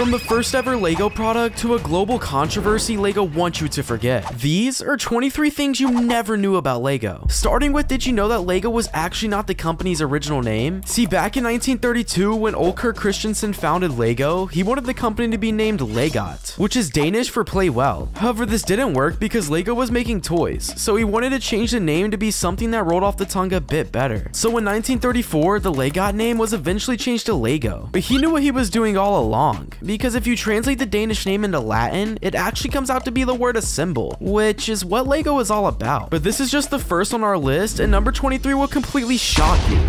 From the first ever LEGO product to a global controversy LEGO wants you to forget. These are 23 things you never knew about LEGO. Starting with, did you know that LEGO was actually not the company's original name? See, back in 1932, when Olker Christensen founded LEGO, he wanted the company to be named Legot, which is Danish for play well. However, this didn't work because LEGO was making toys, so he wanted to change the name to be something that rolled off the tongue a bit better. So in 1934, the Legot name was eventually changed to LEGO, but he knew what he was doing all along, because if you translate the Danish name into Latin, it actually comes out to be the word assemble, which is what LEGO is all about. But this is just the first on our list, and number 23 will completely shock you.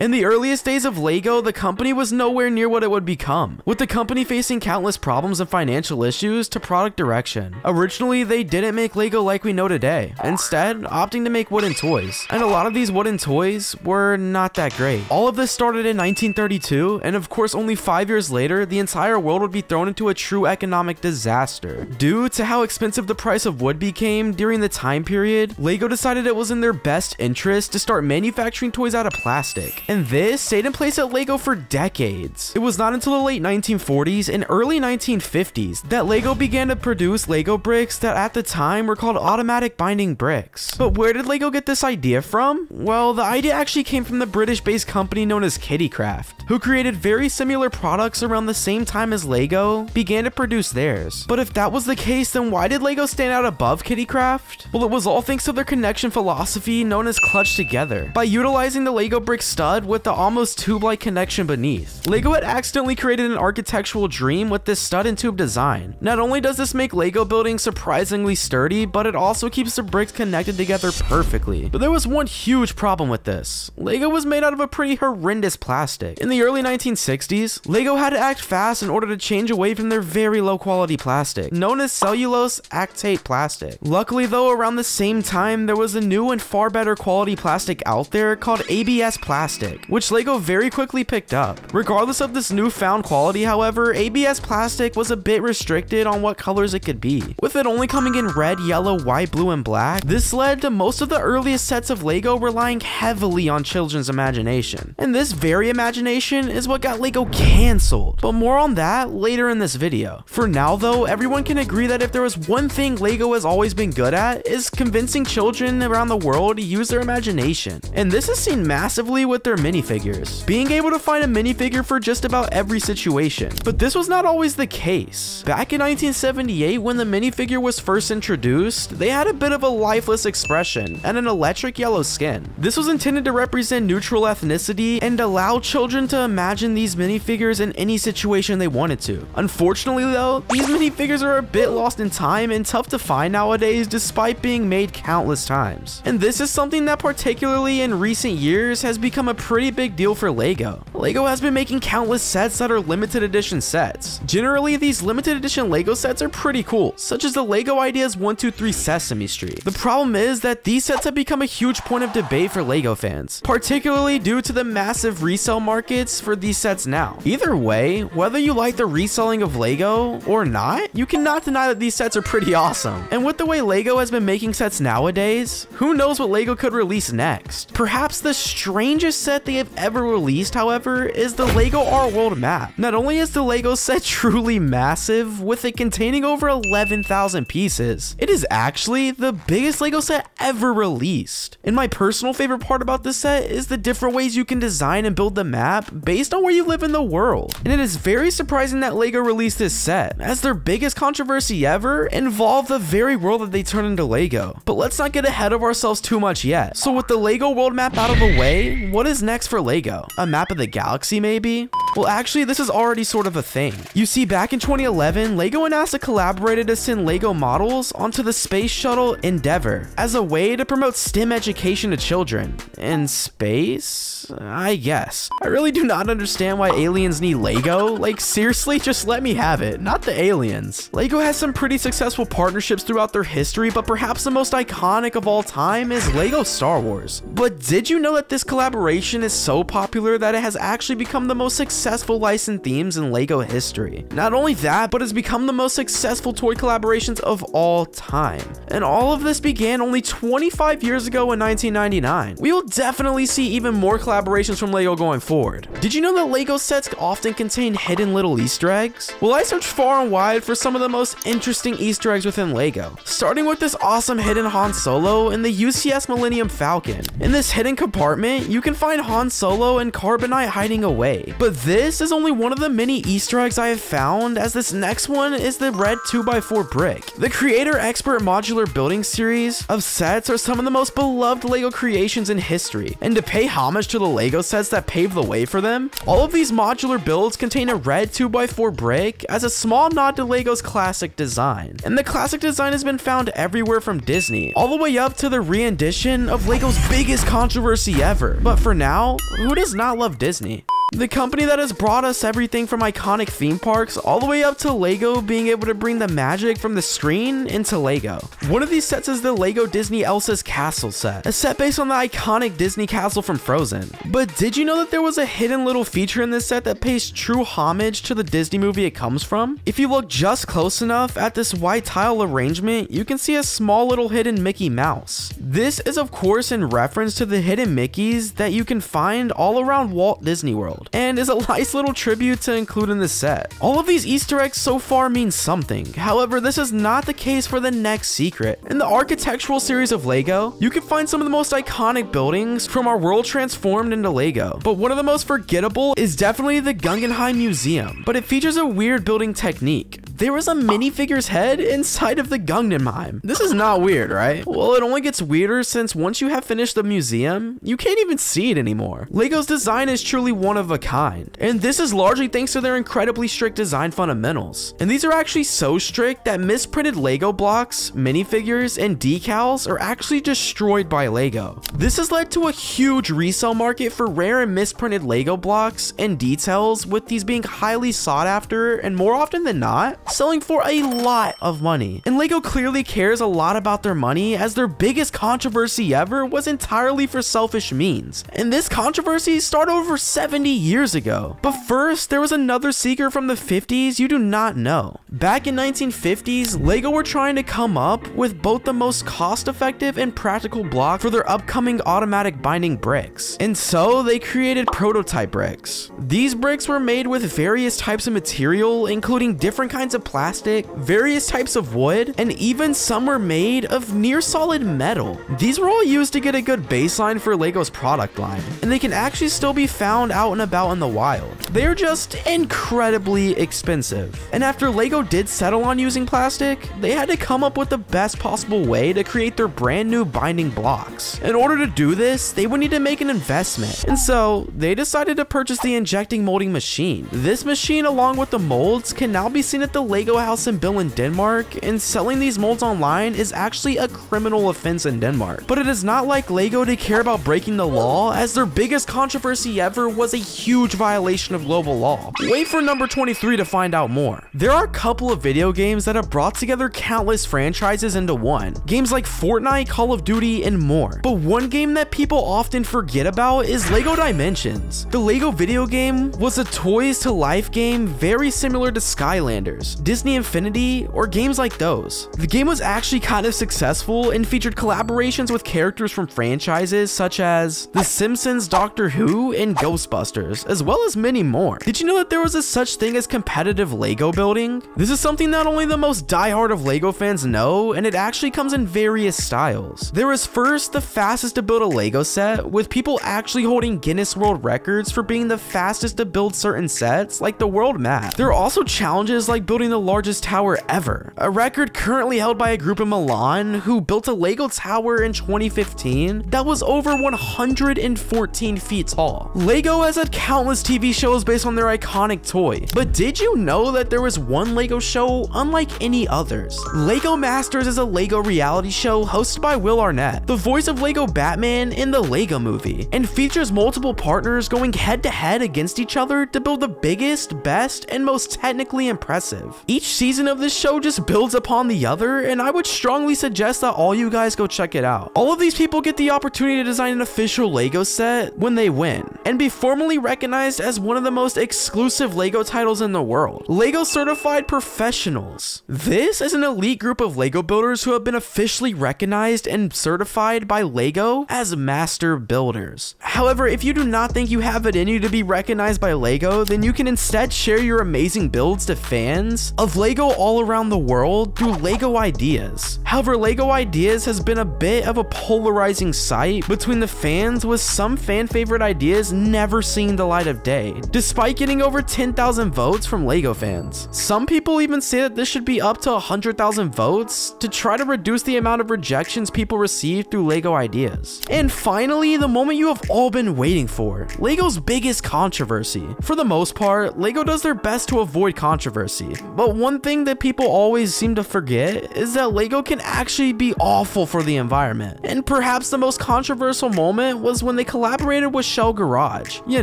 In the earliest days of LEGO, the company was nowhere near what it would become, with the company facing countless problems and financial issues to product direction. Originally, they didn't make LEGO like we know today, instead opting to make wooden toys, and a lot of these wooden toys were not that great. All of this started in 1932, and of course only 5 years later, the entire world would be thrown into a true economic disaster. Due to how expensive the price of wood became during the time period, LEGO decided it was in their best interest to start manufacturing toys out of plastic. And this stayed in place at LEGO for decades. It was not until the late 1940s and early 1950s that LEGO began to produce LEGO bricks that at the time were called automatic binding bricks. But where did LEGO get this idea from? Well, the idea actually came from the British-based company known as Kittycraft, who created very similar products around the same time as LEGO began to produce theirs. But if that was the case, then why did LEGO stand out above Kittycraft? Well, it was all thanks to their connection philosophy known as clutch together. By utilizing the LEGO brick stud with the almost tube-like connection beneath, LEGO had accidentally created an architectural dream with this stud and tube design. Not only does this make LEGO buildings surprisingly sturdy, but it also keeps the bricks connected together perfectly. But there was one huge problem with this. LEGO was made out of a pretty horrendous plastic. In the early 1960s, LEGO had to act fast in order to change away from their very low quality plastic, known as cellulose actate plastic. Luckily though, around the same time, there was a new and far better quality plastic out there called ABS plastic, which LEGO very quickly picked up. Regardless of this newfound quality, however, ABS plastic was a bit restricted on what colors it could be, with it only coming in red, yellow, white, blue, and black. This led to most of the earliest sets of LEGO relying heavily on children's imagination, and this very imagination is what got LEGO cancelled, but more on that later in this video. For now though, everyone can agree that if there was one thing LEGO has always been good at, is convincing children around the world to use their imagination, and this is seen massively with their minifigures, being able to find a minifigure for just about every situation. But this was not always the case. Back in 1978, when the minifigure was first introduced, they had a bit of a lifeless expression and an electric yellow skin. This was intended to represent neutral ethnicity and allow children to imagine these minifigures in any situation they wanted to. Unfortunately though, these minifigures are a bit lost in time and tough to find nowadays despite being made countless times. And this is something that particularly in recent years has become a pretty big deal for LEGO. LEGO has been making countless sets that are limited edition sets. Generally, these limited edition LEGO sets are pretty cool, such as the LEGO Ideas 123 Sesame Street. The problem is that these sets have become a huge point of debate for LEGO fans, particularly due to the massive resale markets for these sets now. Either way, whether you like the reselling of LEGO or not, you cannot deny that these sets are pretty awesome. And with the way LEGO has been making sets nowadays, who knows what LEGO could release next? Perhaps the strangest set they have ever released, however, is the LEGO Our World map. Not only is the LEGO set truly massive, with it containing over 11,000 pieces, it is actually the biggest LEGO set ever released. And my personal favorite part about this set is the different ways you can design and build the map based on where you live in the world. And it is very surprising that LEGO released this set, as their biggest controversy ever involved the very world that they turned into LEGO. But let's not get ahead of ourselves too much yet. So with the LEGO World map out of the way, what is next for LEGO? A map of the galaxy maybe? Well, actually, this is already sort of a thing. You see, back in 2011, LEGO and NASA collaborated to send LEGO models onto the space shuttle Endeavour as a way to promote STEM education to children. In space? I guess. I really do not understand why aliens need LEGO. Like, seriously, just let me have it, not the aliens. LEGO has some pretty successful partnerships throughout their history, but perhaps the most iconic of all time is LEGO Star Wars. But did you know that this collaboration is so popular that it has actually become the most successful successful licensed themes in LEGO history. Not only that, but it's become the most successful toy collaborations of all time. And all of this began only 25 years ago in 1999. We will definitely see even more collaborations from LEGO going forward. Did you know that LEGO sets often contain hidden little Easter eggs? Well, I searched far and wide for some of the most interesting Easter eggs within LEGO, starting with this awesome hidden Han Solo in the UCS Millennium Falcon. In this hidden compartment, you can find Han Solo and Carbonite hiding away. But this is only one of the many Easter eggs I have found, as this next one is the red 2x4 brick. The Creator Expert Modular Building series of sets are some of the most beloved LEGO creations in history, and to pay homage to the LEGO sets that paved the way for them, all of these modular builds contain a red 2x4 brick as a small nod to LEGO's classic design. And the classic design has been found everywhere from Disney, all the way up to the re-edition of LEGO's biggest controversy ever. But for now, who does not love Disney? The company that has brought us everything from iconic theme parks all the way up to LEGO being able to bring the magic from the screen into LEGO. One of these sets is the LEGO Disney Elsa's Castle set, a set based on the iconic Disney castle from Frozen. But did you know that there was a hidden little feature in this set that pays true homage to the Disney movie it comes from? If you look just close enough at this white tile arrangement, you can see a small little hidden Mickey Mouse. This is of course in reference to the hidden Mickeys that you can find all around Walt Disney World, and is a nice little tribute to include in the set. All of these Easter eggs so far mean something. However, this is not the case for the next secret. In the architectural series of LEGO, you can find some of the most iconic buildings from our world transformed into LEGO. But one of the most forgettable is definitely the Guggenheim Museum, but it features a weird building technique. There was a minifigure's head inside of the Guggenheim. This is not weird, right? Well, it only gets weirder since once you have finished the museum, you can't even see it anymore. LEGO's design is truly one of a kind, and this is largely thanks to their incredibly strict design fundamentals. And these are actually so strict that misprinted LEGO blocks, minifigures, and decals are actually destroyed by LEGO. This has led to a huge resale market for rare and misprinted LEGO blocks and details, with these being highly sought after and more often than not, selling for a lot of money. And LEGO clearly cares a lot about their money, as their biggest controversy ever was entirely for selfish means. And this controversy started over 70 years ago. But first, there was another secret from the 50s you do not know. Back in 1950s, LEGO were trying to come up with both the most cost-effective and practical block for their upcoming automatic binding bricks. And so they created prototype bricks. These bricks were made with various types of material, including different kinds of plastic, various types of wood, and even some were made of near solid metal. These were all used to get a good baseline for LEGO's product line, and they can actually still be found out and about in the wild. They are just incredibly expensive. And after LEGO did settle on using plastic, they had to come up with the best possible way to create their brand new binding blocks. In order to do this, they would need to make an investment, and so they decided to purchase the injecting molding machine. This machine, along with the molds, can now be seen at the LEGO house in Bill in Denmark, and selling these molds online is actually a criminal offense in Denmark. But it is not like LEGO to care about breaking the law, as their biggest controversy ever was a huge violation of global law. Wait for number 23 to find out more. There are a couple of video games that have brought together countless franchises into one. Games like Fortnite, Call of Duty, and more. But one game that people often forget about is LEGO Dimensions. The LEGO video game was a toys to life game very similar to Skylanders, Disney Infinity, or games like those. The game was actually kind of successful and featured collaborations with characters from franchises such as The Simpsons, Doctor Who, and Ghostbusters, as well as many more. Did you know that there was a such thing as competitive LEGO building? This is something that only the most diehard of LEGO fans know, and it actually comes in various styles. There is first the fastest to build a LEGO set, with people actually holding Guinness World Records for being the fastest to build certain sets, like the world map. There are also challenges like building the largest tower ever, a record currently held by a group in Milan who built a LEGO tower in 2015 that was over 114 feet tall. LEGO has had countless TV shows based on their iconic toy, but did you know that there was one LEGO show unlike any others? LEGO Masters is a LEGO reality show hosted by Will Arnett, the voice of LEGO Batman in the LEGO movie, and features multiple partners going head to head against each other to build the biggest, best, and most technically impressive narrative. Each season of this show just builds upon the other, and I would strongly suggest that all you guys go check it out. All of these people get the opportunity to design an official LEGO set when they win, and be formally recognized as one of the most exclusive LEGO titles in the world. LEGO Certified Professionals. This is an elite group of LEGO builders who have been officially recognized and certified by LEGO as master builders. However, if you do not think you have it in you to be recognized by LEGO, then you can instead share your amazing builds to fans of LEGO all around the world through LEGO Ideas. However, LEGO Ideas has been a bit of a polarizing site between the fans, with some fan favorite ideas never seeing the light of day, despite getting over 10,000 votes from LEGO fans. Some people even say that this should be up to 100,000 votes to try to reduce the amount of rejections people receive through LEGO Ideas. And finally, the moment you have all been waiting for, LEGO's biggest controversy. For the most part, LEGO does their best to avoid controversy, but one thing that people always seem to forget is that LEGO can actually be awful for the environment. And perhaps the most controversial moment was when they collaborated with Shell Garage, you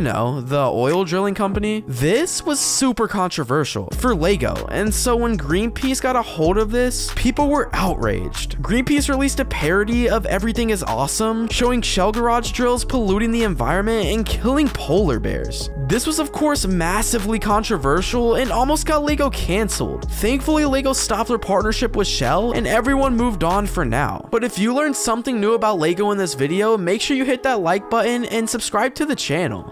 know, the oil drilling company. This was super controversial for LEGO, and so when Greenpeace got a hold of this, people were outraged. Greenpeace released a parody of Everything is Awesome, showing Shell Garage drills polluting the environment and killing polar bears. This was of course massively controversial and almost got LEGO cancelled. Thankfully, LEGO stopped their partnership with Shell and everyone moved on for now. But if you learned something new about LEGO in this video, make sure you hit that like button and subscribe to the channel.